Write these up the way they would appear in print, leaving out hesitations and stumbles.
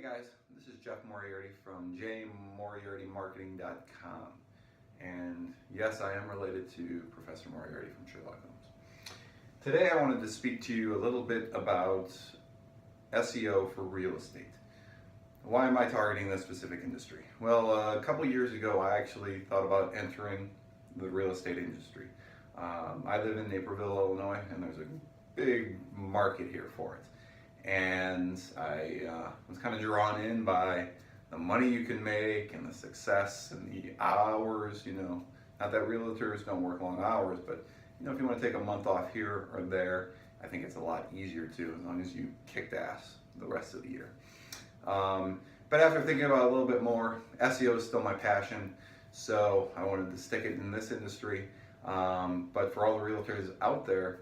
Hey guys, this is Jeff Moriarty from jmoriartymarketing.com, and yes, I am related to Professor Moriarty from Sherlock Holmes. Today I wanted to speak to you a little bit about SEO for real estate. Why am I targeting this specific industry? Well, a couple years ago I actually thought about entering the real estate industry. I live in Naperville, Illinois, and there's a big market here for it. And I was kind of drawn in by the money you can make and the success and the hours, not that realtors don't work long hours, but if you want to take a month off here or there, I think it's a lot easier too, as long as you kicked ass the rest of the year. But after thinking about it a little bit more, SEO is still my passion, so I wanted to stick it in this industry. But for all the realtors out there,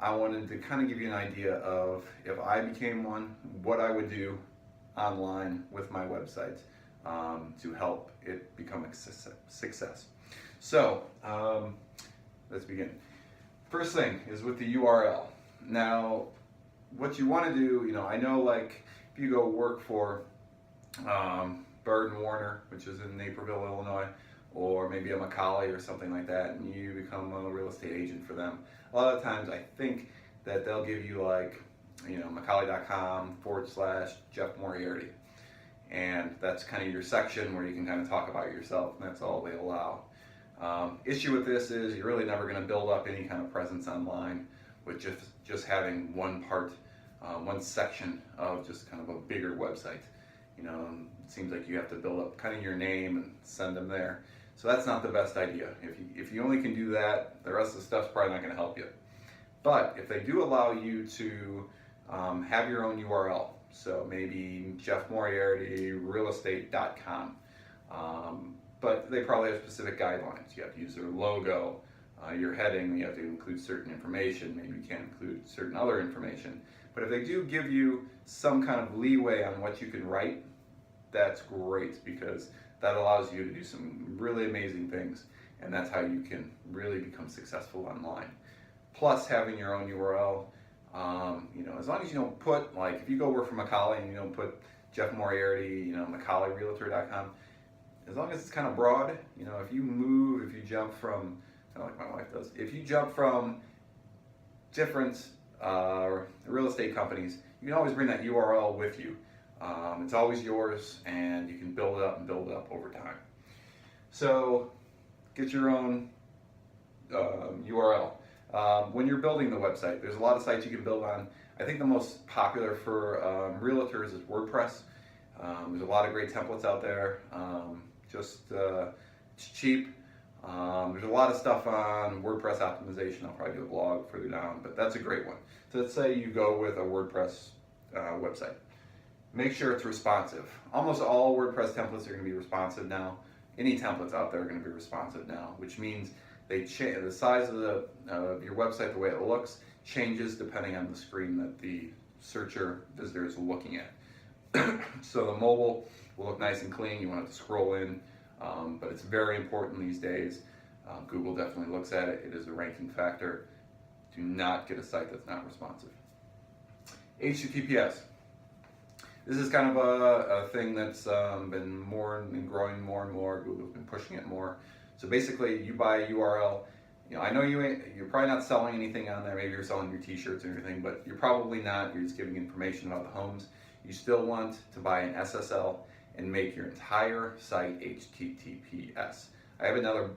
I wanted to kind of give you an idea of, if I became one, what I would do online with my website to help it become a success. So let's begin. First thing is with the URL. Now, what you want to do, I know, like if you go work for Bird & Warner, which is in Naperville, Illinois, or maybe a Macaulay or something like that, and you become a real estate agent for them. A lot of times I think that they'll give you Macaulay.com/Jeff Moriarty. And that's kind of your section where you can kind of talk about yourself, and that's all they allow. Issue with this is you're really never going to build up any kind of presence online with just having one part, one section of just kind of a bigger website. It seems like you have to build up kind of your name and send them there. So that's not the best idea. If you only can do that, the rest of the stuff's probably not going to help you. But if they do allow you to have your own URL, so maybe jeffmoriartyrealestate.com, but they probably have specific guidelines. You have to use their logo, your heading, you have to include certain information, maybe you can't include certain other information. But if they do give you some kind of leeway on what you can write, that's great, because that allows you to do some really amazing things, and that's how you can really become successful online. Plus, having your own URL, as long as you don't put, like if you go work for Macaulay and you don't put Jeff Moriarty, MacaulayRealtor.com, as long as it's kind of broad, if you jump from, kind of like my wife does, if you jump from different real estate companies, you can always bring that URL with you. It's always yours, and you can build it up and build it up over time. So get your own URL. When you're building the website, there's a lot of sites you can build on. I think the most popular for realtors is WordPress. There's a lot of great templates out there. It's cheap. There's a lot of stuff on WordPress optimization. I'll probably do a blog further down, but that's a great one. So let's say you go with a WordPress website. Make sure it's responsive. Almost all WordPress templates are going to be responsive now. Any templates out there are going to be responsive now, which means the size of your website, the way it looks, changes depending on the screen that the visitor is looking at. So the mobile will look nice and clean. You want it to scroll in, but it's very important these days. Google definitely looks at it. It is a ranking factor. Do not get a site that's not responsive. HTTPS. This is kind of a thing that's been growing more and more. Google's been pushing it more. So basically, you buy a URL. I know you're probably not selling anything on there. Maybe you're selling your T-shirts or anything, but you're probably not. You're just giving information about the homes. You still want to buy an SSL and make your entire site HTTPS. I have another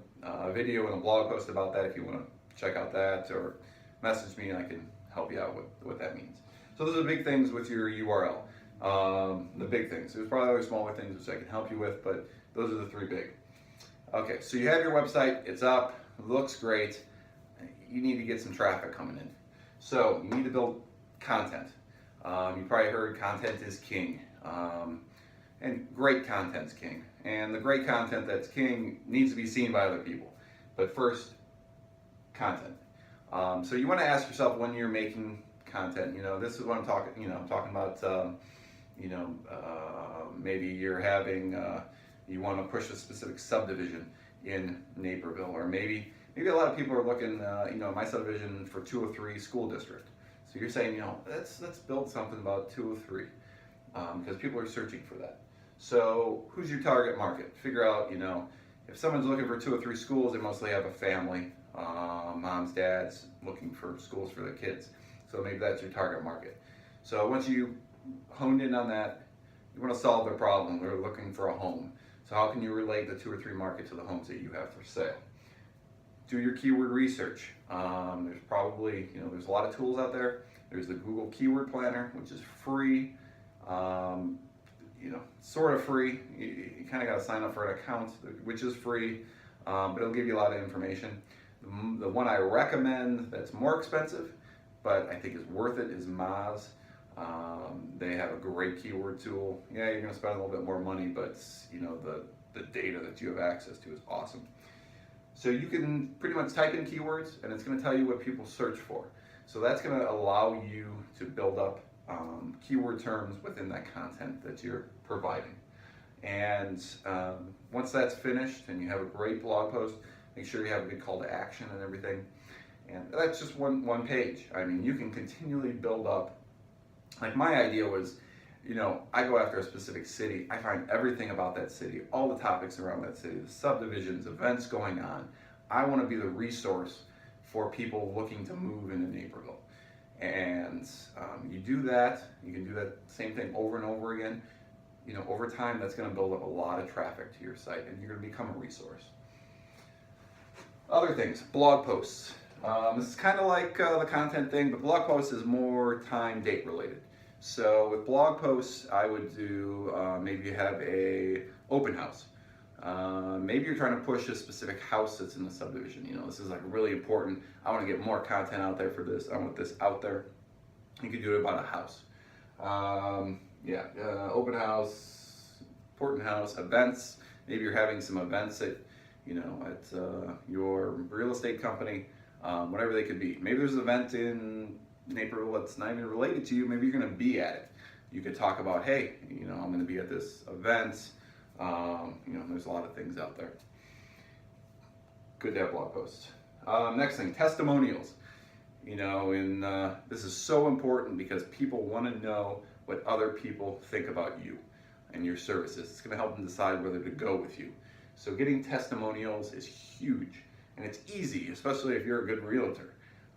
video and a blog post about that if you want to check out that, or message me and I can help you out with what that means. So those are the big things with your URL. The big things. There's probably other smaller things which I can help you with, but those are the three big. Okay, so you have your website, it's up, it looks great. You need to get some traffic coming in. So you need to build content. You probably heard content is king. And great content's king. And the great content that's king needs to be seen by other people. But first, content. So you want to ask yourself when you're making content, this is what I'm talking, I'm talking about, maybe you're having, you want to push a specific subdivision in Naperville, or maybe a lot of people are looking, my subdivision for 203 school district. So you're saying, let's build something about 203. because people are searching for that. So who's your target market? Figure out, if someone's looking for 2 or 3 schools, they mostly have a family, moms, dads, looking for schools for their kids. So maybe that's your target market. So once you honed in on that, you want to solve their problem. They're looking for a home. So how can you relate the 2 or 3 market to the homes that you have for sale? Do your keyword research. There's probably, there's a lot of tools out there. There's the Google Keyword Planner, which is free. Sort of free. You kind of got to sign up for an account, which is free, but it'll give you a lot of information. The one I recommend that's more expensive, but I think is worth it, is Moz. They have a great keyword tool. Yeah, you're going to spend a little bit more money, but the data that you have access to is awesome. So you can pretty much type in keywords, and it's going to tell you what people search for. So that's going to allow you to build up keyword terms within that content that you're providing. And once that's finished and you have a great blog post, make sure you have a good call to action and everything. And that's just one page. I mean, you can continually build up. Like my idea was, I go after a specific city. I find everything about that city, all the topics around that city, the subdivisions, events going on. I want to be the resource for people looking to move into Naperville. And you do that, you can do that same thing over and over again. Over time, that's going to build up a lot of traffic to your site, and you're going to become a resource. Other things, blog posts. This is kind of like the content thing, but blog posts is more time, date related. So with blog posts, I would do, maybe you have a open house. Maybe you're trying to push a specific house that's in the subdivision. This is like really important. I want to get more content out there for this. I want this out there. You could do it about a house. Open house, important house, events. Maybe you're having some events at, at your real estate company, whatever they could be. Maybe there's an event in Naperville that's not even related to you. Maybe you're going to be at it. You could talk about, hey, I'm going to be at this event. There's a lot of things out there. Good to have blog posts. Next thing, testimonials. This is so important because people want to know what other people think about you and your services. It's going to help them decide whether to go with you. So getting testimonials is huge, and it's easy, especially if you're a good realtor.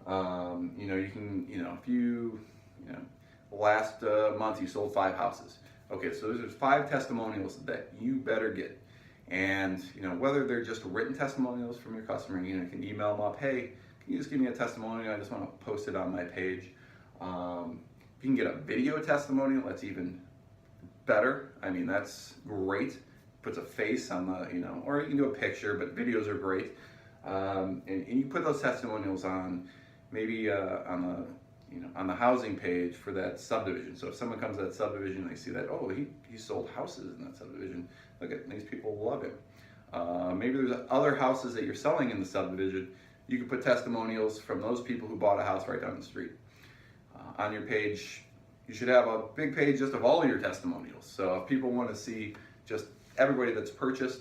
You can, if you, last month you sold 5 houses. Okay, so there's 5 testimonials that you better get. And, whether they're just written testimonials from your customer, you can email them up, hey, can you just give me a testimonial? I just want to post it on my page. If you can get a video testimonial, that's even better. I mean, that's great. Puts a face on the, or you can do a picture, but videos are great. And you put those testimonials on, maybe on the housing page for that subdivision. So if someone comes to that subdivision, they see that, oh, he sold houses in that subdivision. Look at these people love him. Maybe there's other houses that you're selling in the subdivision. You can put testimonials from those people who bought a house right down the street. On your page, you should have a big page just of all your testimonials. So if people want to see just everybody that's purchased,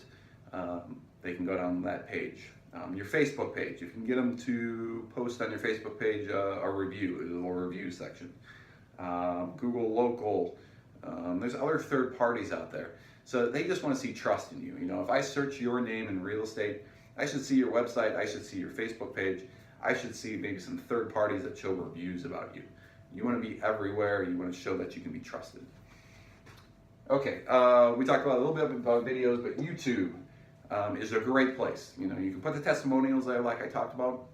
they can go down that page. Your Facebook page, you can get them to post on your Facebook page a review, a little review section. Google Local, there's other third parties out there. So they just want to see trust in you. If I search your name in real estate, I should see your website, I should see your Facebook page, I should see maybe some third parties that show reviews about you. You want to be everywhere, you want to show that you can be trusted. Okay, we talked about a little bit about videos, but YouTube is a great place. You can put the testimonials there like I talked about,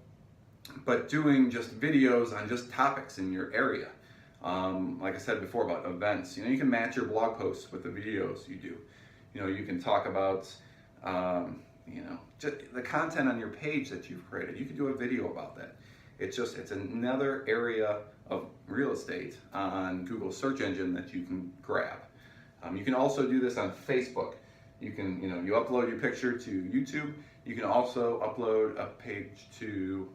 but doing just videos on just topics in your area. Like I said before about events, you can match your blog posts with the videos you do. You can talk about, just the content on your page that you've created. You can do a video about that. It's another area of real estate on Google search engine that you can grab. You can also do this on Facebook. You can, you upload your picture to YouTube. You can also upload a page to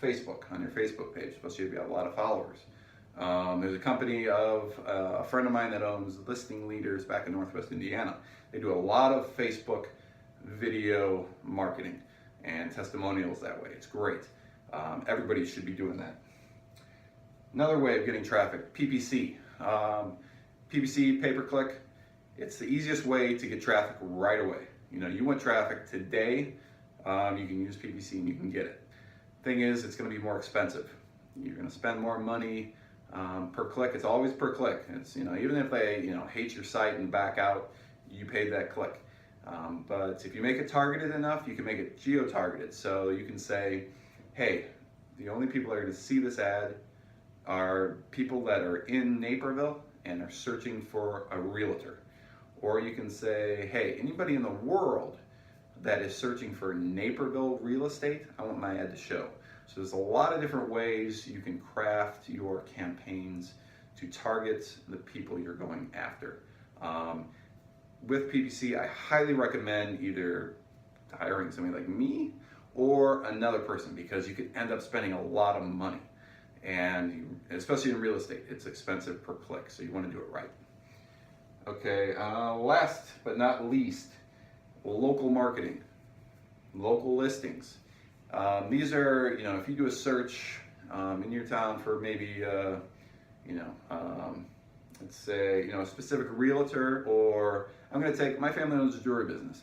Facebook on your Facebook page, especially if you have a lot of followers. There's a company of a friend of mine that owns Listing Leaders back in Northwest Indiana. They do a lot of Facebook video marketing and testimonials that way. It's great. Everybody should be doing that. Another way of getting traffic, PPC. PPC, pay-per-click, it's the easiest way to get traffic right away. You want traffic today, you can use PPC and you can get it. Thing is, it's going to be more expensive. You're going to spend more money per click. It's always per click. It's even if they hate your site and back out, you paid that click. But if you make it targeted enough, you can make it geo-targeted. So you can say, hey, the only people that are going to see this ad are people that are in Naperville and are searching for a realtor. Or you can say, hey, anybody in the world that is searching for Naperville real estate, I want my ad to show. So there's a lot of different ways you can craft your campaigns to target the people you're going after. With PPC, I highly recommend either hiring somebody like me or another person, because you could end up spending a lot of money. And especially in real estate, it's expensive per click, so you want to do it right. Okay, last but not least, local marketing, local listings. These are, if you do a search in your town for maybe, let's say, a specific realtor, or I'm going to take, my family owns a jewelry business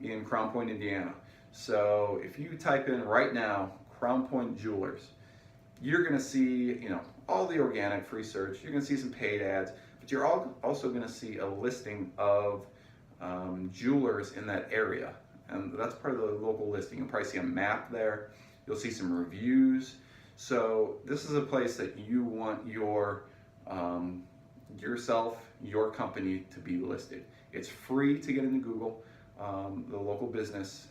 in Crown Point, Indiana. So if you type in right now, Crown Point Jewelers, you're going to see, all the organic free search. You're going to see some paid ads, but you're also going to see a listing of jewelers in that area. And that's part of the local listing. You'll probably see a map there. You'll see some reviews. So this is a place that you want your yourself, your company to be listed. It's free to get into Google, the local business.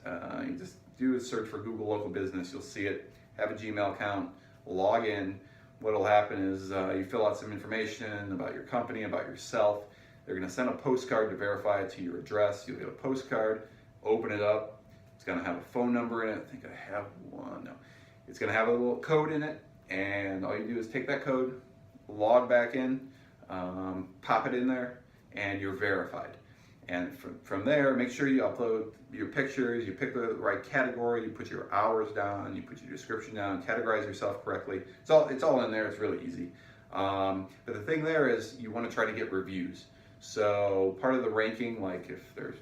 You just do a search for Google local business. You'll see it. Have a Gmail account. Log in. What'll happen is you fill out some information about your company, about yourself. They're going to send a postcard to verify it to your address. You'll get a postcard. Open it up. It's going to have a phone number in it. I think I have one. No. It's going to have a little code in it, and all you do is take that code, log back in, pop it in there, and you're verified. And from there, make sure you upload your pictures, you pick the right category, you put your hours down, you put your description down, categorize yourself correctly. It's all in there. It's really easy. But the thing there is you want to try to get reviews. So part of the ranking, like if there's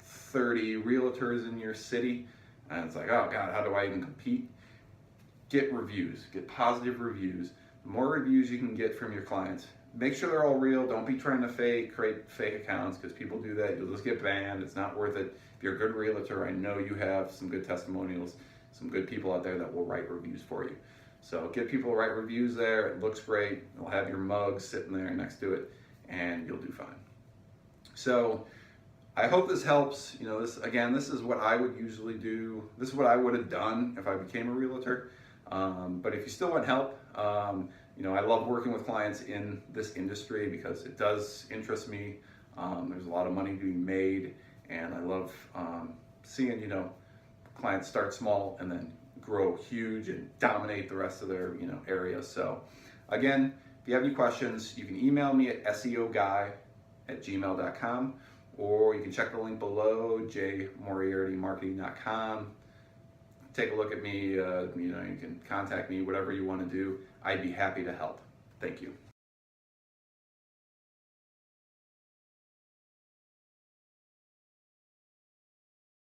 30 realtors in your city, and it's like, oh God, how do I even compete? Get reviews, get positive reviews. The more reviews you can get from your clients, make sure they're all real. Don't be trying to create fake accounts, because people do that. You'll just get banned. It's not worth it. If you're a good realtor, I know you have some good testimonials, some good people out there that will write reviews for you. So get people to write reviews there. It looks great. You'll have your mug sitting there next to it, and you'll do fine. So I hope this helps. This is what I would usually do. This is what I would have done if I became a realtor. But if you still want help, I love working with clients in this industry because it does interest me. There's a lot of money being made, and I love seeing, clients start small and then grow huge and dominate the rest of their, area. So again, if you have any questions, you can email me at seoguy@gmail.com, or you can check the link below, jmoriartymarketing.com. Take a look at me, you can contact me, whatever you want to do. I'd be happy to help. Thank you.